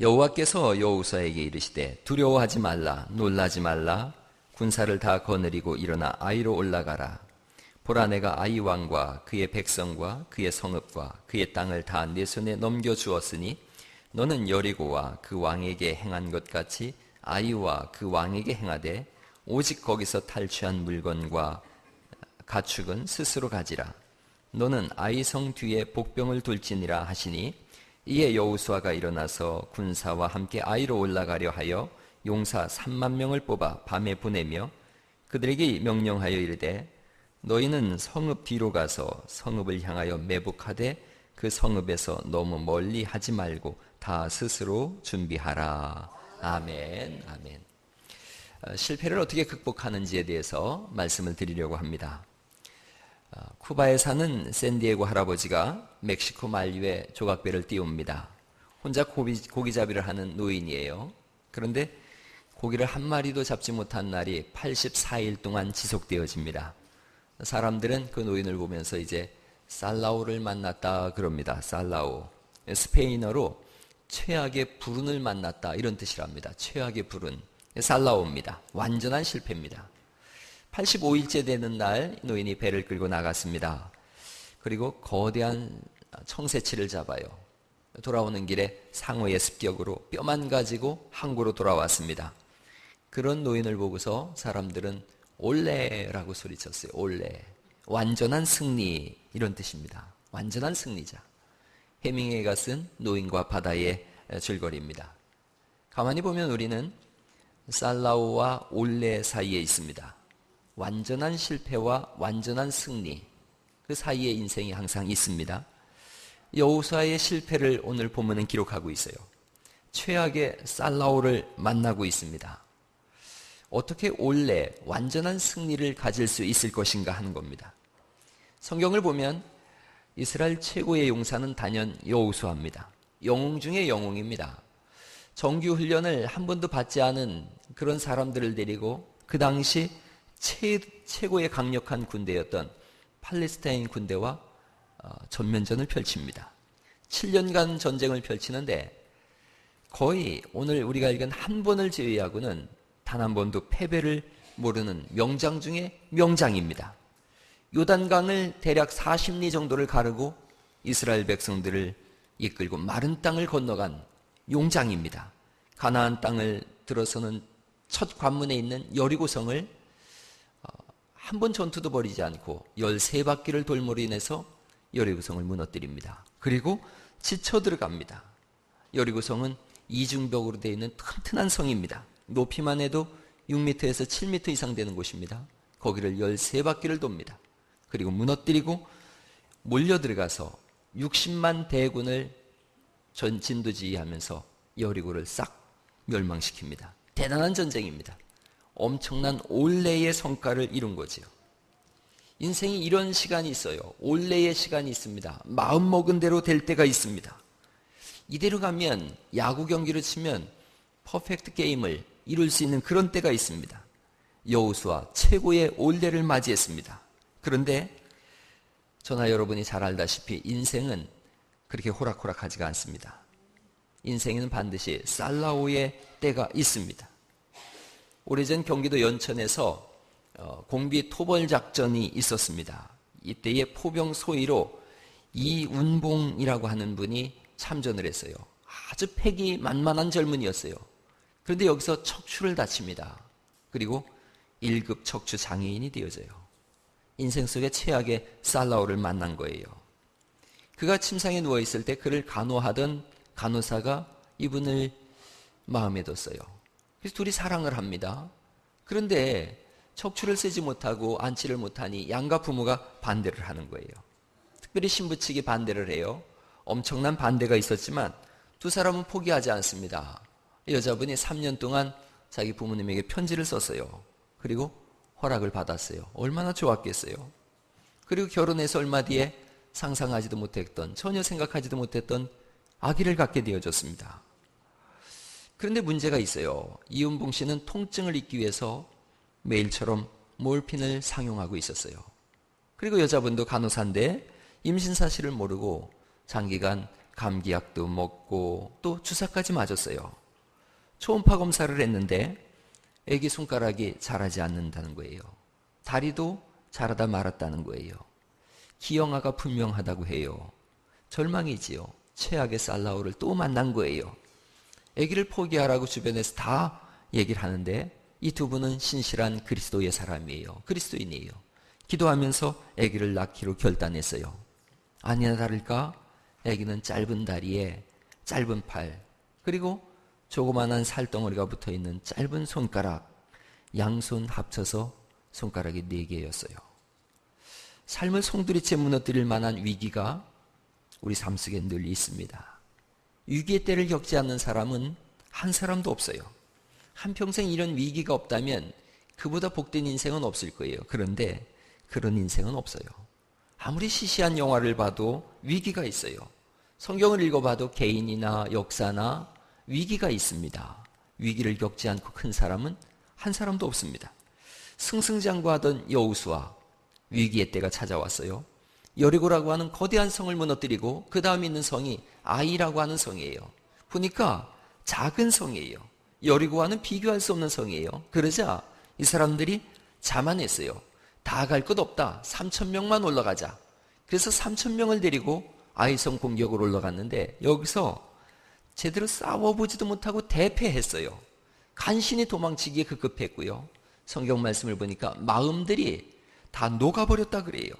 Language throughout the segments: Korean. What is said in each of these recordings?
여호와께서 여호수아에게 이르시되 두려워하지 말라 놀라지 말라 군사를 다 거느리고 일어나 아이로 올라가라. 보라 내가 아이 왕과 그의 백성과 그의 성읍과 그의 땅을 다 내 손에 넘겨주었으니 너는 여리고와 그 왕에게 행한 것 같이 아이와 그 왕에게 행하되 오직 거기서 탈취한 물건과 가축은 스스로 가지라. 너는 아이 성 뒤에 복병을 둘지니라 하시니 이에 여호수아가 일어나서 군사와 함께 아이로 올라가려 하여 용사 3만 명을 뽑아 밤에 보내며 그들에게 명령하여 이르되 너희는 성읍 뒤로 가서 성읍을 향하여 매복하되 그 성읍에서 너무 멀리 하지 말고 다 스스로 준비하라. 아멘. 아멘. 실패를 어떻게 극복하는지에 대해서 말씀을 드리려고 합니다. 쿠바에 사는 샌디에고 할아버지가 멕시코 만류에 조각배를 띄웁니다. 혼자 고기잡이를 하는 노인이에요. 그런데 고기를 한 마리도 잡지 못한 날이 84일 동안 지속되어집니다. 사람들은 그 노인을 보면서 이제 살라오를 만났다 그럽니다. 살라오. 스페인어로 최악의 불운을 만났다 이런 뜻이랍니다. 최악의 불운. 살라오입니다. 완전한 실패입니다. 85일째 되는 날 노인이 배를 끌고 나갔습니다. 그리고 거대한 청새치를 잡아요. 돌아오는 길에 상어의 습격으로 뼈만 가지고 항구로 돌아왔습니다. 그런 노인을 보고서 사람들은 올레라고 소리쳤어요. 올레. 완전한 승리 이런 뜻입니다. 완전한 승리자. 해밍웨이가 쓴 노인과 바다의 줄거리입니다. 가만히 보면 우리는 살라오와 올레 사이에 있습니다. 완전한 실패와 완전한 승리, 그 사이에 인생이 항상 있습니다. 여호수아의 실패를 오늘 본문은 기록하고 있어요. 최악의 살라오를 만나고 있습니다. 어떻게 올레, 완전한 승리를 가질 수 있을 것인가 하는 겁니다. 성경을 보면 이스라엘 최고의 용사는 단연 여호수아입니다. 영웅 중에 영웅입니다. 정규 훈련을 한 번도 받지 않은 그런 사람들을 데리고 그 당시 최고의 강력한 군대였던 팔레스타인 군대와 전면전을 펼칩니다. 7년간 전쟁을 펼치는데 거의 오늘 우리가 읽은 한 번을 제외하고는 단 한 번도 패배를 모르는 명장 중에 명장입니다. 요단강을 대략 40리 정도를 가르고 이스라엘 백성들을 이끌고 마른 땅을 건너간 용장입니다. 가나안 땅을 들어서는 첫 관문에 있는 여리고성을 한 번 전투도 벌이지 않고 13바퀴를 돌므로 인해서 여리고성을 무너뜨립니다. 그리고 지쳐 들어갑니다. 여리고성은 이중벽으로 되어 있는 튼튼한 성입니다. 높이만 해도 6m에서 7m 이상 되는 곳입니다. 거기를 13바퀴를 돕니다. 그리고 무너뜨리고 몰려 들어가서 60만 대군을 진두지휘하면서 여리고를 싹 멸망시킵니다. 대단한 전쟁입니다. 엄청난 올레의 성과를 이룬 거지요. 인생이 이런 시간이 있어요. 올레의 시간이 있습니다. 마음먹은 대로 될 때가 있습니다. 이대로 가면 야구 경기로 치면 퍼펙트 게임을 이룰 수 있는 그런 때가 있습니다. 여호수아 최고의 올레를 맞이했습니다. 그런데 저나 여러분이 잘 알다시피 인생은 그렇게 호락호락하지가 않습니다. 인생에는 반드시 살라오의 때가 있습니다. 오래전 경기도 연천에서 공비 토벌 작전이 있었습니다. 이때의 포병 소위로 이운봉이라고 하는 분이 참전을 했어요. 아주 패기 만만한 젊은이였어요. 그런데 여기서 척추를 다칩니다. 그리고 1급 척추 장애인이 되어져요. 인생 속에 최악의 살라오를 만난 거예요. 그가 침상에 누워있을 때 그를 간호하던 간호사가 이분을 마음에 뒀어요. 그래서 둘이 사랑을 합니다. 그런데 척추를 쓰지 못하고 안치를 못하니 양가 부모가 반대를 하는 거예요. 특별히 신부 측이 반대를 해요. 엄청난 반대가 있었지만 두 사람은 포기하지 않습니다. 여자분이 3년 동안 자기 부모님에게 편지를 썼어요. 그리고 허락을 받았어요. 얼마나 좋았겠어요. 그리고 결혼해서 얼마 뒤에 상상하지도 못했던, 전혀 생각하지도 못했던 아기를 갖게 되어졌습니다. 그런데 문제가 있어요. 이운봉 씨는 통증을 잊기 위해서 매일처럼 몰핀을 상용하고 있었어요. 그리고 여자분도 간호사인데 임신 사실을 모르고 장기간 감기약도 먹고 또 주사까지 맞았어요. 초음파 검사를 했는데 아기 손가락이 자라지 않는다는 거예요. 다리도 자라다 말았다는 거예요. 기형아가 분명하다고 해요. 절망이지요. 최악의 살라울을 또 만난 거예요. 아기를 포기하라고 주변에서 다 얘기를 하는데 이 두 분은 신실한 그리스도의 사람이에요. 그리스도인이에요. 기도하면서 아기를 낳기로 결단했어요. 아니나 다를까 아기는 짧은 다리에 짧은 팔, 그리고 조그만한 살덩어리가 붙어있는 짧은 손가락, 양손 합쳐서 손가락이 4개였어요. 삶을 송두리째 무너뜨릴 만한 위기가 우리 삶 속에 늘 있습니다. 위기의 때를 겪지 않는 사람은 한 사람도 없어요. 한평생 이런 위기가 없다면 그보다 복된 인생은 없을 거예요. 그런데 그런 인생은 없어요. 아무리 시시한 영화를 봐도 위기가 있어요. 성경을 읽어봐도 개인이나 역사나 위기가 있습니다. 위기를 겪지 않고 큰 사람은 한 사람도 없습니다. 승승장구하던 여호수아, 위기의 때가 찾아왔어요. 여리고라고 하는 거대한 성을 무너뜨리고 그 다음 있는 성이 아이라고 하는 성이에요. 보니까 작은 성이에요. 여리고와는 비교할 수 없는 성이에요. 그러자 이 사람들이 자만했어요. 다 갈 것 없다. 3,000명만 올라가자. 그래서 3,000명을 데리고 아이성 공격을 올라갔는데 여기서 제대로 싸워보지도 못하고 대패했어요. 간신히 도망치기에 급급했고요. 성경 말씀을 보니까 마음들이 다 녹아버렸다 그래요.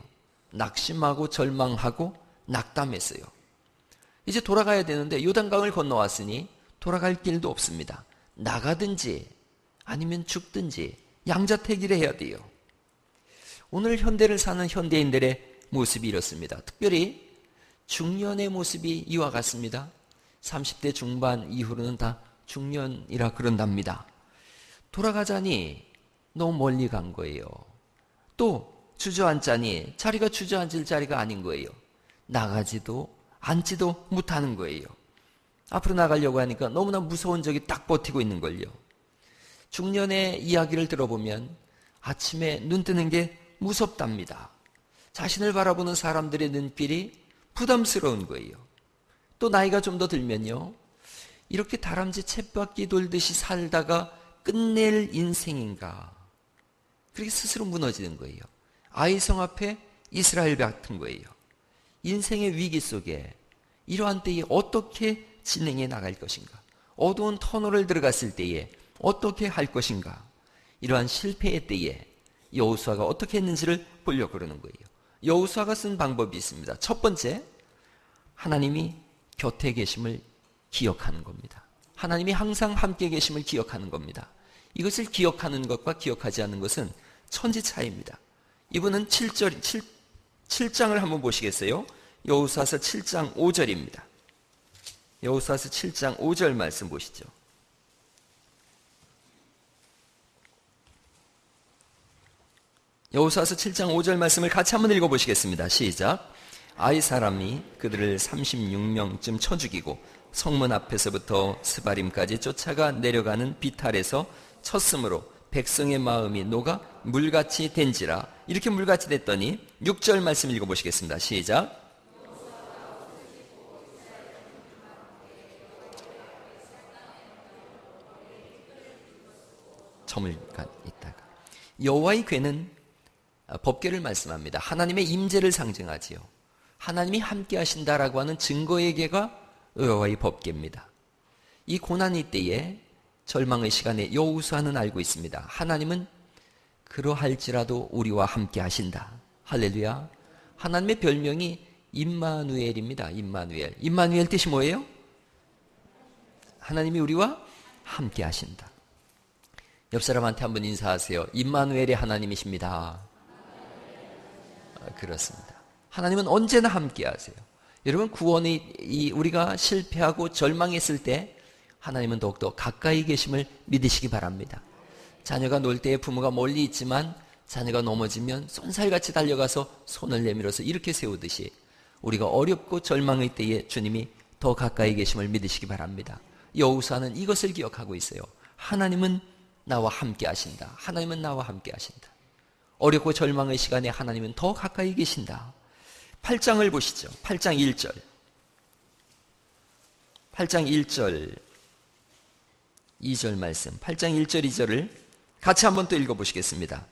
낙심하고 절망하고 낙담했어요. 이제 돌아가야 되는데 요단강을 건너왔으니 돌아갈 길도 없습니다. 나가든지 아니면 죽든지 양자택일을 해야 돼요. 오늘 현대를 사는 현대인들의 모습이 이렇습니다. 특별히 중년의 모습이 이와 같습니다. 30대 중반 이후로는 다 중년이라 그런답니다. 돌아가자니 너무 멀리 간 거예요. 또 주저앉자니 자리가 주저앉을 자리가 아닌 거예요. 나가지도 앉지도 못하는 거예요. 앞으로 나가려고 하니까 너무나 무서운 적이 딱 버티고 있는 걸요. 중년의 이야기를 들어보면 아침에 눈 뜨는 게 무섭답니다. 자신을 바라보는 사람들의 눈길이 부담스러운 거예요. 또 나이가 좀 더 들면요, 이렇게 다람쥐 쳇바퀴 돌듯이 살다가 끝낼 인생인가, 그렇게 스스로 무너지는 거예요. 아이성 앞에 이스라엘 같은 거예요. 인생의 위기 속에 이러한 때에 어떻게 진행해 나갈 것인가, 어두운 터널을 들어갔을 때에 어떻게 할 것인가, 이러한 실패의 때에 여호수아가 어떻게 했는지를 보려고 그러는 거예요. 여호수아가 쓴 방법이 있습니다. 첫 번째, 하나님이 곁에 계심을 기억하는 겁니다. 하나님이 항상 함께 계심을 기억하는 겁니다. 이것을 기억하는 것과 기억하지 않는 것은 천지 차이입니다. 이분은 7장을 한번 보시겠어요? 여호수아서 7장 5절입니다. 여호수아서 7장 5절 말씀 보시죠. 여호수아서 7장 5절 말씀을 같이 한번 읽어보시겠습니다. 시작. 아이 사람이 그들을 36명쯤 쳐 죽이고 성문 앞에서부터 스바림까지 쫓아가 내려가는 비탈에서 쳤으므로 백성의 마음이 녹아 물같이 된지라. 이렇게 물같이 됐더니 6절 말씀 읽어보시겠습니다. 시작. 점을 있다가 여호와의 궤는 법궤를 말씀합니다. 하나님의 임재를 상징하지요. 하나님이 함께 하신다라고 하는 증거의 궤가 여호와의 법궤입니다. 이 고난의 때에, 절망의 시간에 여호수아는 알고 있습니다. 하나님은 그러할지라도 우리와 함께 하신다. 할렐루야. 하나님의 별명이 임마누엘입니다. 임마누엘. 임마누엘 뜻이 뭐예요? 하나님이 우리와 함께 하신다. 옆 사람한테 한번 인사하세요. 임마누엘의 하나님이십니다. 그렇습니다. 하나님은 언제나 함께 하세요. 여러분, 구원이 우리가 실패하고 절망했을 때 하나님은 더욱더 가까이 계심을 믿으시기 바랍니다. 자녀가 놀 때에 부모가 멀리 있지만 자녀가 넘어지면 쏜살같이 달려가서 손을 내밀어서 이렇게 세우듯이 우리가 어렵고 절망의 때에 주님이 더 가까이 계심을 믿으시기 바랍니다. 여호수아는 이것을 기억하고 있어요. 하나님은 나와 함께 하신다. 하나님은 나와 함께 하신다. 어렵고 절망의 시간에 하나님은 더 가까이 계신다. 8장을 보시죠. 8장 1절. 8장 1절 2절 말씀, 8장 1절 2절을 같이 한번 또 읽어보시겠습니다.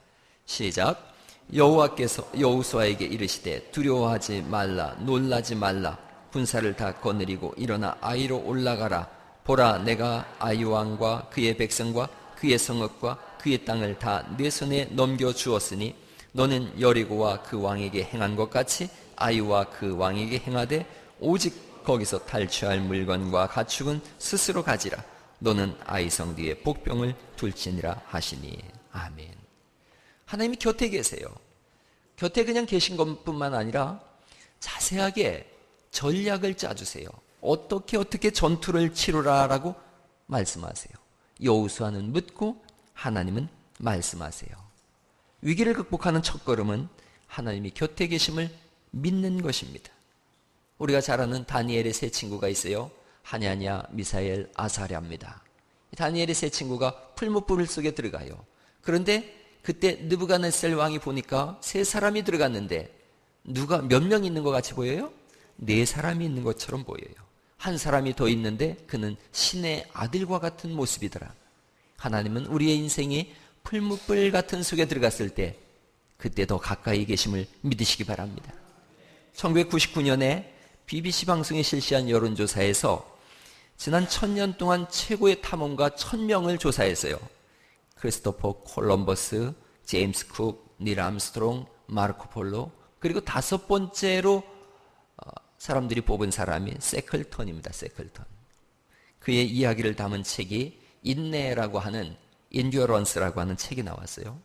시작. 여호와께서 여호수아에게 이르시되 두려워하지 말라, 놀라지 말라. 군사를 다 거느리고 일어나 아이로 올라가라. 보라, 내가 아이 왕과 그의 백성과 그의 성읍과 그의 땅을 다 내 손에 넘겨 주었으니 너는 여리고와 그 왕에게 행한 것 같이 아이와 그 왕에게 행하되 오직 거기서 탈취할 물건과 가축은 스스로 가지라. 너는 아이 성 뒤에 복병을 둘지니라 하시니. 아멘. 하나님이 곁에 계세요. 곁에 그냥 계신 것뿐만 아니라 자세하게 전략을 짜주세요. 어떻게 전투를 치르라라고 말씀하세요. 여호수아는 묻고 하나님은 말씀하세요. 위기를 극복하는 첫걸음은 하나님이 곁에 계심을 믿는 것입니다. 우리가 잘 아는 다니엘의 세 친구가 있어요. 하냐냐, 미사엘, 아사랴입니다. 다니엘의 세 친구가 풀무불 속에 들어가요. 그런데 그때 느부갓네살 왕이 보니까 세 사람이 들어갔는데 누가 몇 명 있는 것 같이 보여요? 네 사람이 있는 것처럼 보여요. 한 사람이 더 있는데 그는 신의 아들과 같은 모습이더라. 하나님은 우리의 인생이 풀무불 같은 속에 들어갔을 때 그때 더 가까이 계심을 믿으시기 바랍니다. 1999년에 BBC 방송에 실시한 여론조사에서 지난 1000년 동안 최고의 탐험가 1000명을 조사했어요. 크리스토퍼 콜럼버스, 제임스 쿡, 닐 암스트롱, 마르코 폴로, 그리고 5번째로 사람들이 뽑은 사람이 세클턴입니다. 세클턴. 그의 이야기를 담은 책이 인내라고 하는, 인듀어런스라고 하는 책이 나왔어요.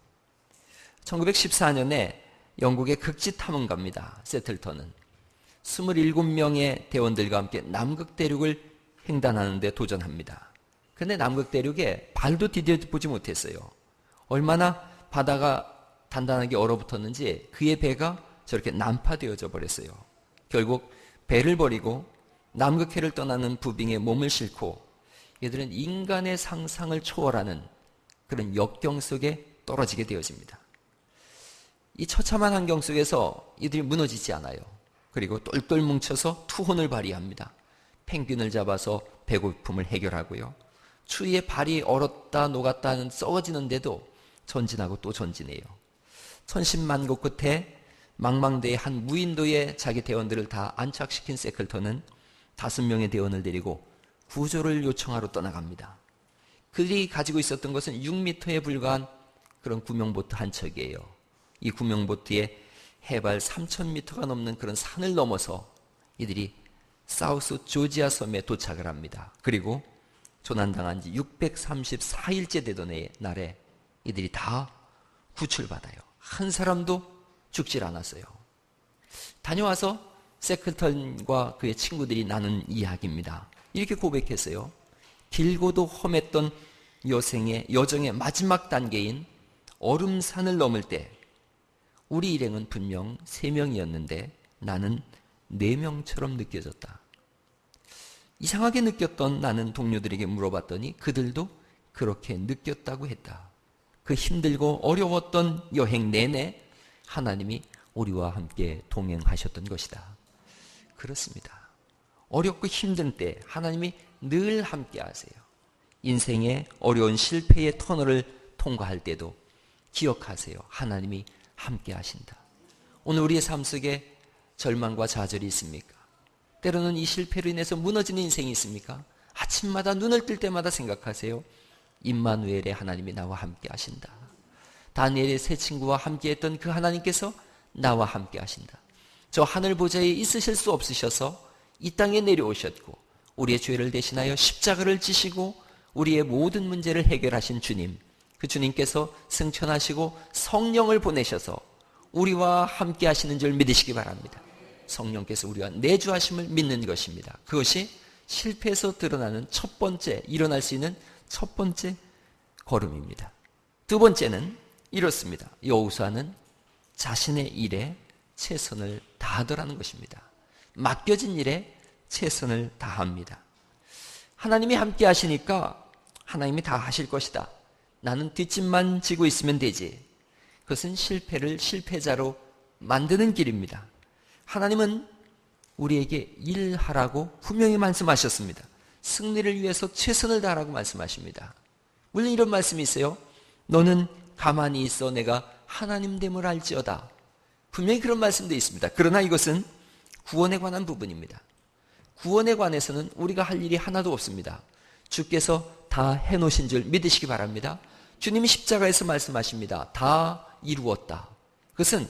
1914년에 영국의 극지 탐험가입니다. 세틀턴은 27명의 대원들과 함께 남극 대륙을 횡단하는 데 도전합니다. 그런데 남극 대륙에 발도 디뎌보지 못했어요. 얼마나 바다가 단단하게 얼어붙었는지 그의 배가 저렇게 난파되어져 버렸어요. 결국 배를 버리고 남극해를 떠나는 부빙에 몸을 싣고 이들은 인간의 상상을 초월하는 그런 역경 속에 떨어지게 되어집니다. 이 처참한 환경 속에서 이들이 무너지지 않아요. 그리고 똘똘 뭉쳐서 투혼을 발휘합니다. 펭귄을 잡아서 배고픔을 해결하고요. 추위에 발이 얼었다 녹았다 썩어지는데도 전진하고 또 전진해요. 천신만고 끝에 망망대해 한 무인도에 자기 대원들을 다 안착시킨 세클턴은 5명의 대원을 데리고 구조를 요청하러 떠나갑니다. 그들이 가지고 있었던 것은 6m에 불과한 그런 구명보트 한 척이에요. 이 구명보트에 해발 3000m가 넘는 그런 산을 넘어서 이들이 사우스 조지아 섬에 도착을 합니다. 그리고 조난당한 지 634일째 되던 날에 이들이 다 구출받아요. 한 사람도 죽질 않았어요. 다녀와서 세클턴과 그의 친구들이 나눈 이야기입니다. 이렇게 고백했어요. 길고도 험했던 여정의 마지막 단계인 얼음산을 넘을 때 우리 일행은 분명 3명이었는데 나는 4명처럼 느껴졌다. 이상하게 느꼈던 나는 동료들에게 물어봤더니 그들도 그렇게 느꼈다고 했다. 그 힘들고 어려웠던 여행 내내 하나님이 우리와 함께 동행하셨던 것이다. 그렇습니다. 어렵고 힘든 때 하나님이 늘 함께 하세요. 인생의 어려운 실패의 터널을 통과할 때도 기억하세요. 하나님이 함께 하신다. 오늘 우리의 삶 속에 절망과 좌절이 있습니까? 때로는 이 실패로 인해서 무너지는 인생이 있습니까? 아침마다 눈을 뜰 때마다 생각하세요. 임마누엘의 하나님이 나와 함께 하신다. 다니엘의 세 친구와 함께했던 그 하나님께서 나와 함께 하신다. 저 하늘 보좌에 있으실 수 없으셔서 이 땅에 내려오셨고 우리의 죄를 대신하여 십자가를 지시고 우리의 모든 문제를 해결하신 주님, 그 주님께서 승천하시고 성령을 보내셔서 우리와 함께 하시는 줄 믿으시기 바랍니다. 성령께서 우리와 내주하심을 믿는 것입니다. 그것이 실패에서 드러나는 첫 번째, 일어날 수 있는 첫 번째 걸음입니다. 두 번째는 이렇습니다. 여호수아는 자신의 일에 최선을 다하더라는 것입니다. 맡겨진 일에 최선을 다합니다. 하나님이 함께 하시니까 하나님이 다 하실 것이다. 나는 뒷짐만 지고 있으면 되지. 그것은 실패를 실패자로 만드는 길입니다. 하나님은 우리에게 일하라고 분명히 말씀하셨습니다. 승리를 위해서 최선을 다하라고 말씀하십니다. 물론 이런 말씀이 있어요. 너는 가만히 있어 내가 하나님 됨을 알지어다. 분명히 그런 말씀도 있습니다. 그러나 이것은 구원에 관한 부분입니다. 구원에 관해서는 우리가 할 일이 하나도 없습니다. 주께서 다 해놓으신 줄 믿으시기 바랍니다. 주님이 십자가에서 말씀하십니다. 다 이루었다. 그것은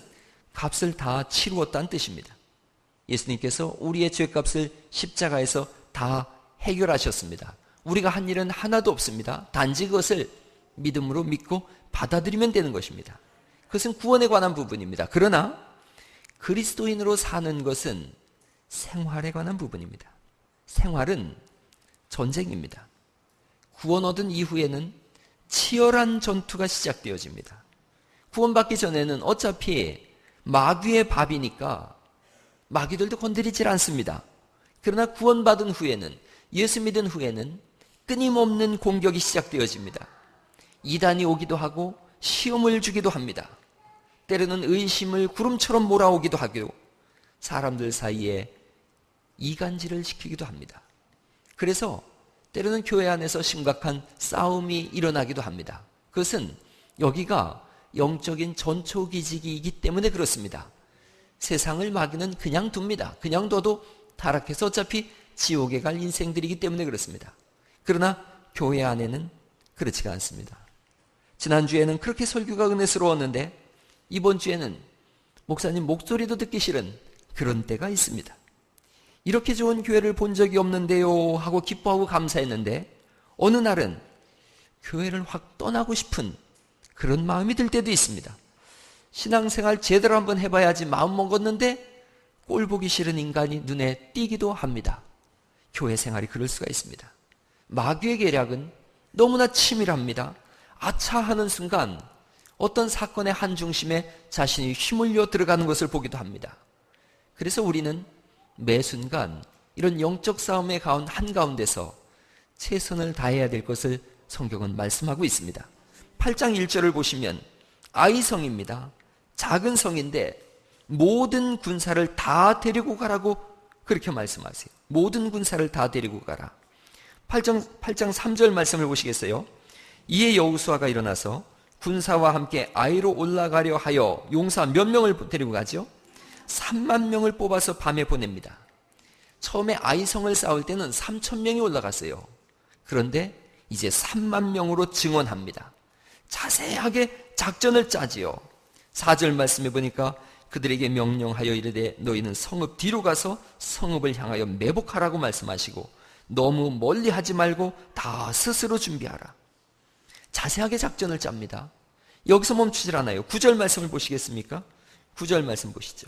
값을 다 치루었다는 뜻입니다. 예수님께서 우리의 죄값을 십자가에서 다 해결하셨습니다. 우리가 한 일은 하나도 없습니다. 단지 그것을 믿음으로 믿고 받아들이면 되는 것입니다. 그것은 구원에 관한 부분입니다. 그러나 그리스도인으로 사는 것은 생활에 관한 부분입니다. 생활은 전쟁입니다. 구원 얻은 이후에는 치열한 전투가 시작되어집니다. 구원받기 전에는 어차피 마귀의 밥이니까 마귀들도 건드리질 않습니다. 그러나 구원받은 후에는, 예수 믿은 후에는 끊임없는 공격이 시작되어집니다. 이단이 오기도 하고 시험을 주기도 합니다. 때로는 의심을 구름처럼 몰아오기도 하고 사람들 사이에 이간질을 시키기도 합니다. 그래서 때로는 교회 안에서 심각한 싸움이 일어나기도 합니다. 그것은 여기가 영적인 전초기지기이기 때문에 그렇습니다. 세상을 마귀는 그냥 둡니다. 그냥 둬도 타락해서 어차피 지옥에 갈 인생들이기 때문에 그렇습니다. 그러나 교회 안에는 그렇지가 않습니다. 지난주에는 그렇게 설교가 은혜스러웠는데 이번 주에는 목사님 목소리도 듣기 싫은 그런 때가 있습니다. 이렇게 좋은 교회를 본 적이 없는데요 하고 기뻐하고 감사했는데 어느 날은 교회를 확 떠나고 싶은 그런 마음이 들 때도 있습니다. 신앙생활 제대로 한번 해봐야지 마음 먹었는데 꼴 보기 싫은 인간이 눈에 띄기도 합니다. 교회 생활이 그럴 수가 있습니다. 마귀의 계략은 너무나 치밀합니다. 아차 하는 순간 어떤 사건의 한 중심에 자신이 휘물려 들어가는 것을 보기도 합니다. 그래서 우리는 매 순간 이런 영적 싸움의 한가운데서 최선을 다해야 될 것을 성경은 말씀하고 있습니다. 8장 1절을 보시면 아이성입니다. 작은 성인데 모든 군사를 다 데리고 가라고 그렇게 말씀하세요. 모든 군사를 다 데리고 가라. 8장 3절 말씀을 보시겠어요? 이에 여호수아가 일어나서 군사와 함께 아이로 올라가려 하여 용사 몇 명을 데리고 가죠? 3만 명을 뽑아서 밤에 보냅니다. 처음에 아이성을 싸울 때는 3천 명이 올라갔어요. 그런데 이제 3만 명으로 증원합니다. 자세하게 작전을 짜지요. 4절 말씀해 보니까 그들에게 명령하여 이르되 너희는 성읍 뒤로 가서 성읍을 향하여 매복하라고 말씀하시고 너무 멀리 하지 말고 다 스스로 준비하라. 자세하게 작전을 짭니다. 여기서 멈추질 않아요. 9절 말씀을 보시겠습니까? 9절 말씀 보시죠.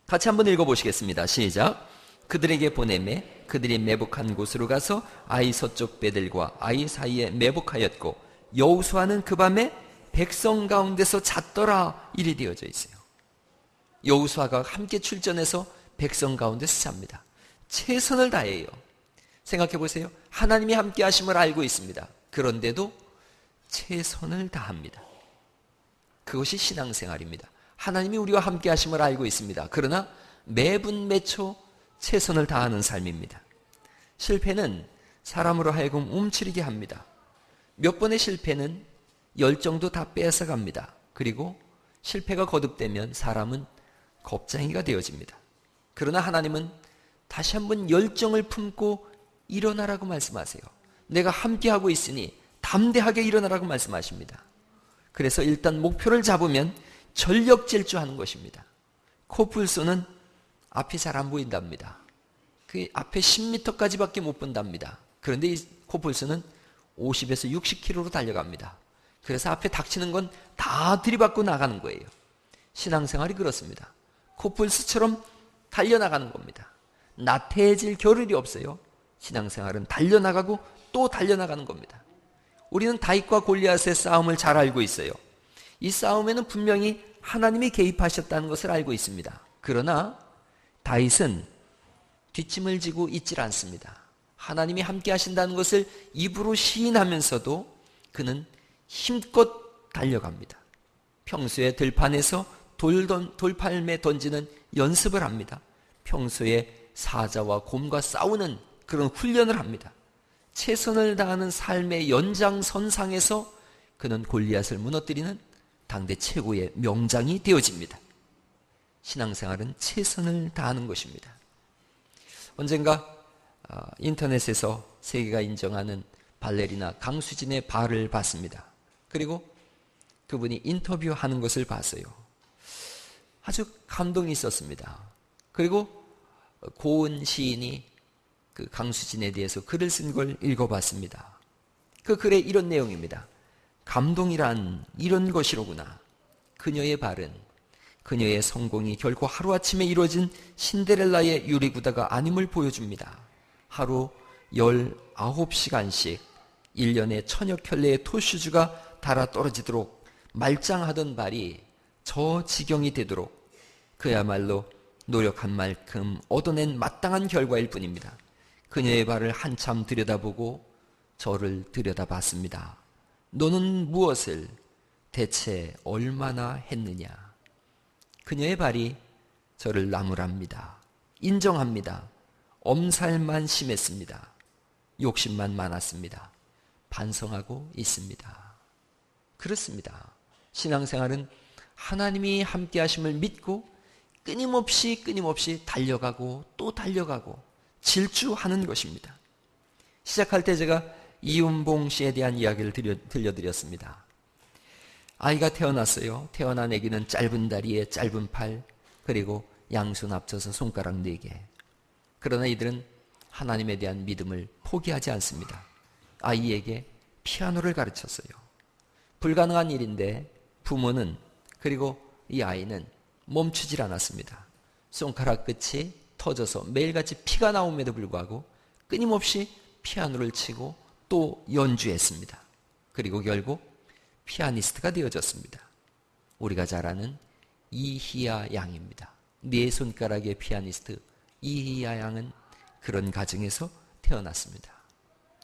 같이 한번 읽어보시겠습니다. 시작. 그들에게 보내매 그들이 매복한 곳으로 가서 아이 서쪽 배들과 아이 사이에 매복하였고 여호수아는 그 밤에 백성 가운데서 잤더라 일이 되어져 있어요. 여호수아가 함께 출전해서 백성 가운데서 잡니다. 최선을 다해요. 생각해 보세요. 하나님이 함께 하심을 알고 있습니다. 그런데도 최선을 다합니다. 그것이 신앙생활입니다. 하나님이 우리와 함께 하심을 알고 있습니다. 그러나 매분 매초 최선을 다하는 삶입니다. 실패는 사람으로 하여금 움츠리게 합니다. 몇 번의 실패는 열정도 다 뺏어갑니다. 그리고 실패가 거듭되면 사람은 겁쟁이가 되어집니다. 그러나 하나님은 다시 한번 열정을 품고 일어나라고 말씀하세요. 내가 함께하고 있으니 담대하게 일어나라고 말씀하십니다. 그래서 일단 목표를 잡으면 전력 질주하는 것입니다. 코뿔소는 앞이 잘 안 보인답니다. 그 앞에 10m까지밖에 못 본답니다. 그런데 이 코뿔소는 50에서 60km로 달려갑니다. 그래서 앞에 닥치는 건 다 들이받고 나가는 거예요. 신앙생활이 그렇습니다. 코뿔소처럼 달려나가는 겁니다. 나태해질 겨를이 없어요. 신앙생활은 달려나가고 또 달려나가는 겁니다. 우리는 다윗과 골리앗의 싸움을 잘 알고 있어요. 이 싸움에는 분명히 하나님이 개입하셨다는 것을 알고 있습니다. 그러나 다윗은 뒷짐을 지고 있질 않습니다. 하나님이 함께 하신다는 것을 입으로 시인하면서도 그는 힘껏 달려갑니다. 평소에 들판에서 돌팔매 던지는 연습을 합니다. 평소에 사자와 곰과 싸우는 그런 훈련을 합니다. 최선을 다하는 삶의 연장선상에서 그는 골리앗을 무너뜨리는 당대 최고의 명장이 되어집니다. 신앙생활은 최선을 다하는 것입니다. 언젠가 인터넷에서 세계가 인정하는 발레리나 강수진의 발을 봤습니다. 그리고 그분이 인터뷰하는 것을 봤어요. 아주 감동이 있었습니다. 그리고 고은 시인이 그 강수진에 대해서 글을 쓴 걸 읽어봤습니다. 그 글에 이런 내용입니다. 감동이란 이런 것이로구나. 그녀의 발은 그녀의 성공이 결코 하루아침에 이루어진 신데렐라의 유리구다가 아님을 보여줍니다. 하루 19시간씩 1년에 1000여 켤레의 토슈즈가 닳아 떨어지도록 말짱하던 발이 저 지경이 되도록 그야말로 노력한 만큼 얻어낸 마땅한 결과일 뿐입니다. 그녀의 발을 한참 들여다보고 저를 들여다봤습니다. 너는 무엇을 대체 얼마나 했느냐? 그녀의 발이 저를 나무랍니다. 인정합니다. 엄살만 심했습니다. 욕심만 많았습니다. 반성하고 있습니다. 그렇습니다. 신앙생활은 하나님이 함께 하심을 믿고 끊임없이 달려가고 또 달려가고 질주하는 것입니다. 시작할 때 제가 이윤봉 씨에 대한 이야기를 들려드렸습니다. 아이가 태어났어요. 태어난 아기는 짧은 다리에 짧은 팔, 그리고 양손 합쳐서 손가락 4개. 그러나 이들은 하나님에 대한 믿음을 포기하지 않습니다. 아이에게 피아노를 가르쳤어요. 불가능한 일인데 부모는, 그리고 이 아이는 멈추질 않았습니다. 손가락 끝이 터져서 매일같이 피가 나옴에도 불구하고 끊임없이 피아노를 치고 또 연주했습니다. 그리고 결국 피아니스트가 되어졌습니다. 우리가 잘 아는 이희야 양입니다. 4손가락의 피아니스트 이희야 양은 그런 가정에서 태어났습니다.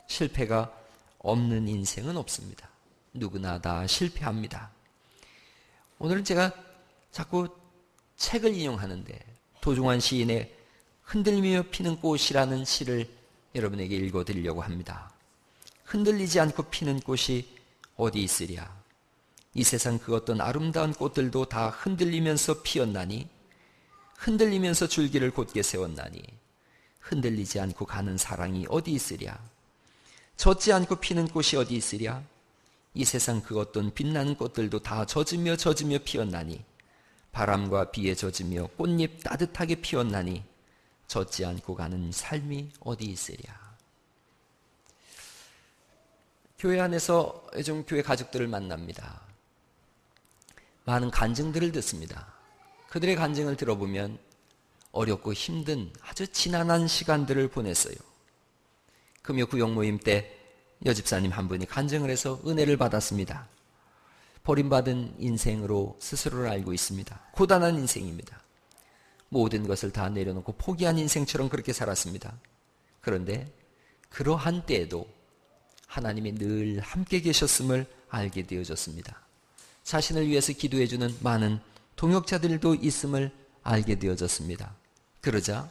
실패가 없는 인생은 없습니다. 누구나 다 실패합니다. 오늘은 제가 자꾸 책을 인용하는데 도종환 시인의 흔들리며 피는 꽃이라는 시를 여러분에게 읽어드리려고 합니다. 흔들리지 않고 피는 꽃이 어디 있으랴? 이 세상 그 어떤 아름다운 꽃들도 다 흔들리면서 피었나니, 흔들리면서 줄기를 곧게 세웠나니, 흔들리지 않고 가는 사랑이 어디 있으랴? 젖지 않고 피는 꽃이 어디 있으랴? 이 세상 그 어떤 빛나는 꽃들도 다 젖으며 피었나니, 바람과 비에 젖으며 꽃잎 따뜻하게 피었나니, 젖지 않고 가는 삶이 어디 있으랴? 교회 안에서 요즘 교회 가족들을 만납니다. 많은 간증들을 듣습니다. 그들의 간증을 들어보면 어렵고 힘든 아주 지난한 시간들을 보냈어요. 금요 구역 모임 때 여집사님 한 분이 간증을 해서 은혜를 받았습니다. 버림받은 인생으로 스스로를 알고 있습니다. 고단한 인생입니다. 모든 것을 다 내려놓고 포기한 인생처럼 그렇게 살았습니다. 그런데 그러한 때에도 하나님이 늘 함께 계셨음을 알게 되어졌습니다. 자신을 위해서 기도해주는 많은 동역자들도 있음을 알게 되어졌습니다. 그러자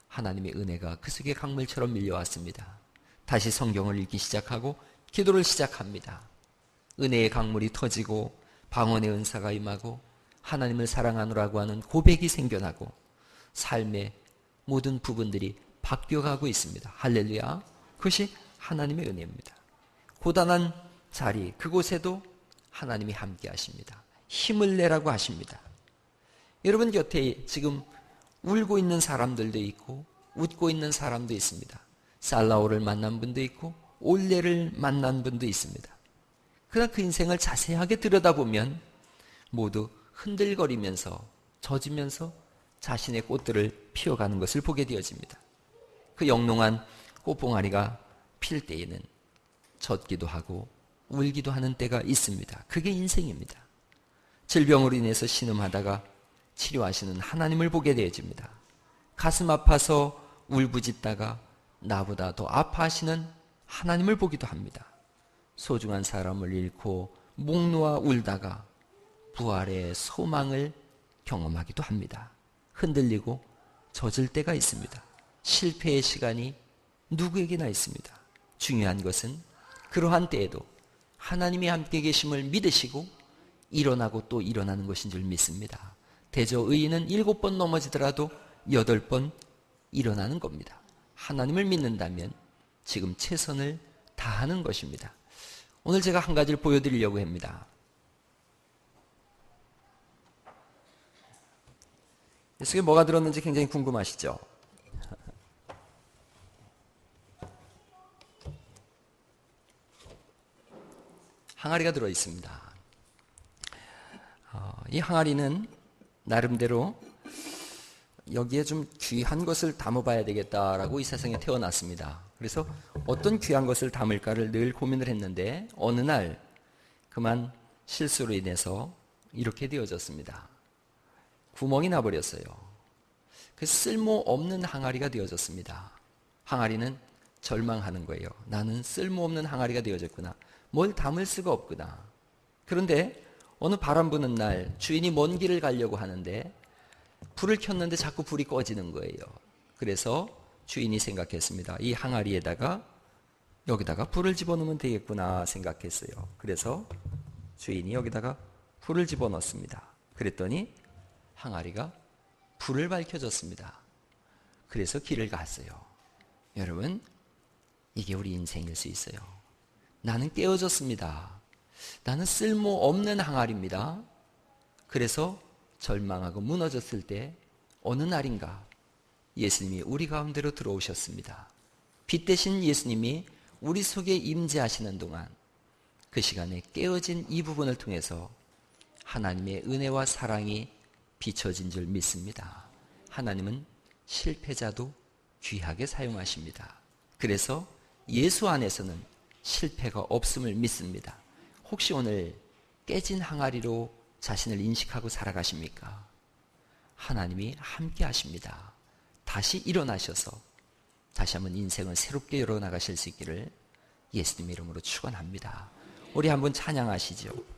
하나님의 은혜가 그 속에 강물처럼 밀려왔습니다. 다시 성경을 읽기 시작하고 기도를 시작합니다. 은혜의 강물이 터지고 방언의 은사가 임하고 하나님을 사랑하노라고 하는 고백이 생겨나고 삶의 모든 부분들이 바뀌어가고 있습니다. 할렐루야. 그것이 하나님의 은혜입니다. 고단한 자리, 그곳에도 하나님이 함께 하십니다. 힘을 내라고 하십니다. 여러분 곁에 지금 울고 있는 사람들도 있고 웃고 있는 사람도 있습니다. 살라오를 만난 분도 있고 올레를 만난 분도 있습니다. 그러나 그 인생을 자세하게 들여다보면 모두 흔들거리면서 젖으면서 자신의 꽃들을 피워가는 것을 보게 되어집니다. 그 영롱한 꽃봉아리가 필 때에는 젖기도 하고 울기도 하는 때가 있습니다. 그게 인생입니다. 질병으로 인해서 신음하다가 치료하시는 하나님을 보게 되어집니다. 가슴 아파서 울부짖다가 나보다 더 아파하시는 하나님을 보기도 합니다. 소중한 사람을 잃고 목 놓아 울다가 부활의 소망을 경험하기도 합니다. 흔들리고 젖을 때가 있습니다. 실패의 시간이 누구에게나 있습니다. 중요한 것은 그러한 때에도 하나님이 함께 계심을 믿으시고 일어나고 또 일어나는 것인 줄 믿습니다. 대저 의인은 7번 넘어지더라도 8번 일어나는 겁니다. 하나님을 믿는다면 지금 최선을 다하는 것입니다. 오늘 제가 한 가지를 보여드리려고 합니다. 이 속에 뭐가 들었는지 굉장히 궁금하시죠? 항아리가 들어있습니다. 이 항아리는 나름대로 여기에 좀 귀한 것을 담아봐야 되겠다라고 이 세상에 태어났습니다. 그래서 어떤 귀한 것을 담을까를 늘 고민을 했는데 어느 날 그만 실수로 인해서 이렇게 되어졌습니다. 구멍이 나버렸어요. 그 쓸모없는 항아리가 되어졌습니다. 항아리는 절망하는 거예요. 나는 쓸모없는 항아리가 되어졌구나. 뭘 담을 수가 없구나. 그런데 어느 바람 부는 날 주인이 먼 길을 가려고 하는데 불을 켰는데 자꾸 불이 꺼지는 거예요. 그래서 주인이 생각했습니다. 이 항아리에다가 여기다가 불을 집어넣으면 되겠구나 생각했어요. 그래서 주인이 여기다가 불을 집어넣습니다. 그랬더니 항아리가 불을 밝혀줬습니다. 그래서 길을 갔어요. 여러분, 이게 우리 인생일 수 있어요. 나는 깨어졌습니다. 나는 쓸모없는 항아리입니다. 그래서 절망하고 무너졌을 때 어느 날인가 예수님이 우리 가운데로 들어오셨습니다. 빛 대신 예수님이 우리 속에 임재하시는 동안 그 시간에 깨어진 이 부분을 통해서 하나님의 은혜와 사랑이 비춰진 줄 믿습니다. 하나님은 실패자도 귀하게 사용하십니다. 그래서 예수 안에서는 실패가 없음을 믿습니다. 혹시 오늘 깨진 항아리로 자신을 인식하고 살아가십니까? 하나님이 함께 하십니다. 다시 일어나셔서 다시 한번 인생을 새롭게 열어나가실 수 있기를 예수님의 이름으로 축원합니다. 우리 한번 찬양하시죠.